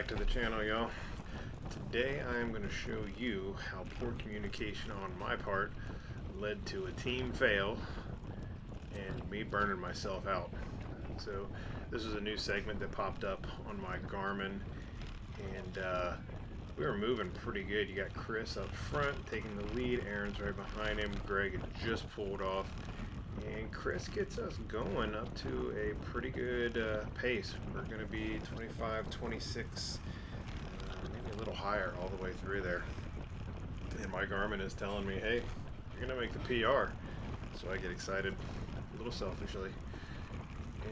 back to the channel, y'all. Today I am going to show you how poor communication on my part led to a team fail and me burning myself out. So this is a new segment that popped up on my Garmin, and we were moving pretty good. You got Chris up front taking the lead, Aaron's right behind him, Greg had just pulled off, and Chris gets us going up to a pretty good pace. We're going to be 25, 26, maybe a little higher all the way through there. And my Garmin is telling me, hey, you're going to make the PR. So I get excited, a little selfishly.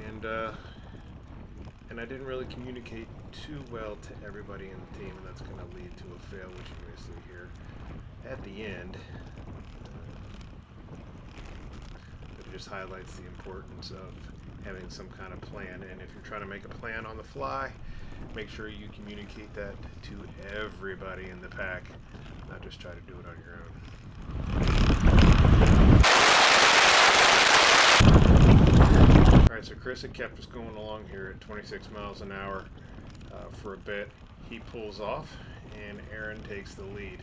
And I didn't really communicate too well to everybody in the team, and that's going to lead to a fail, which you're going to see here at the end. It just highlights the importance of having some kind of plan, and if you're trying to make a plan on the fly, make sure you communicate that to everybody in the pack, not just try to do it on your own. Alright, so Chris had kept us going along here at 26 miles an hour for a bit. He pulls off and Aaron takes the lead.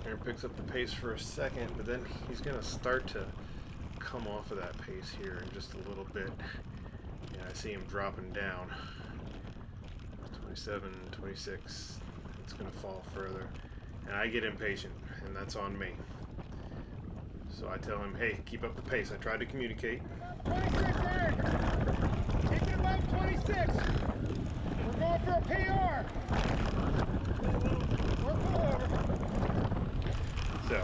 Aaron picks up the pace for a second, but then he's going to start to come off of that pace here in just a little bit. And I see him dropping down. 27, 26, it's going to fall further. And I get impatient, and that's on me. So I tell him, hey, keep up the pace. I tried to communicate. 26, Eric. Take it above 26. We're going for a PR. So,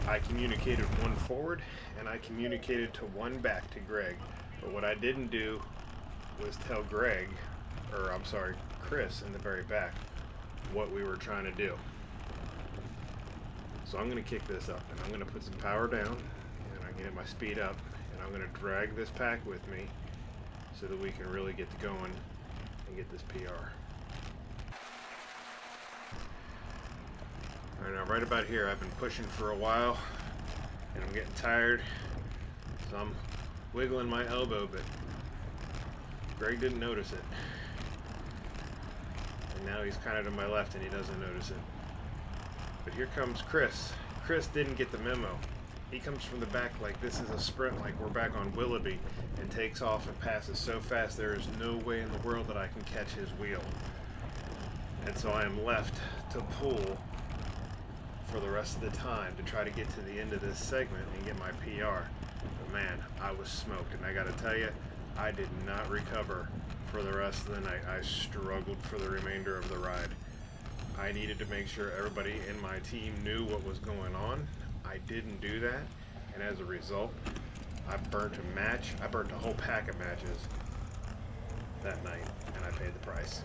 I communicated one forward, and I communicated to one back to Greg. But what I didn't do was tell Chris in the very back what we were trying to do. So I'm going to kick this up, and I'm going to put some power down, and I'm going to get my speed up, and I'm going to drag this pack with me so that we can really get going and get this PR. Alright, now right about here, I've been pushing for a while, and I'm getting tired, so I'm wiggling my elbow, but Greg didn't notice it. And now he's kind of to my left, and he doesn't notice it. But here comes Chris. Chris didn't get the memo. He comes from the back like this is a sprint, like we're back on Willoughby, and takes off and passes so fast there is no way in the world that I can catch his wheel. And so I am left to pull for the rest of the time to try to get to the end of this segment and get my PR. But man, I was smoked, and I gotta tell you, I did not recover for the rest of the night. I struggled for the remainder of the ride. I needed to make sure everybody in my team knew what was going on. I didn't do that, and as a result, I burnt a match. I burnt a whole pack of matches that night, and I paid the price.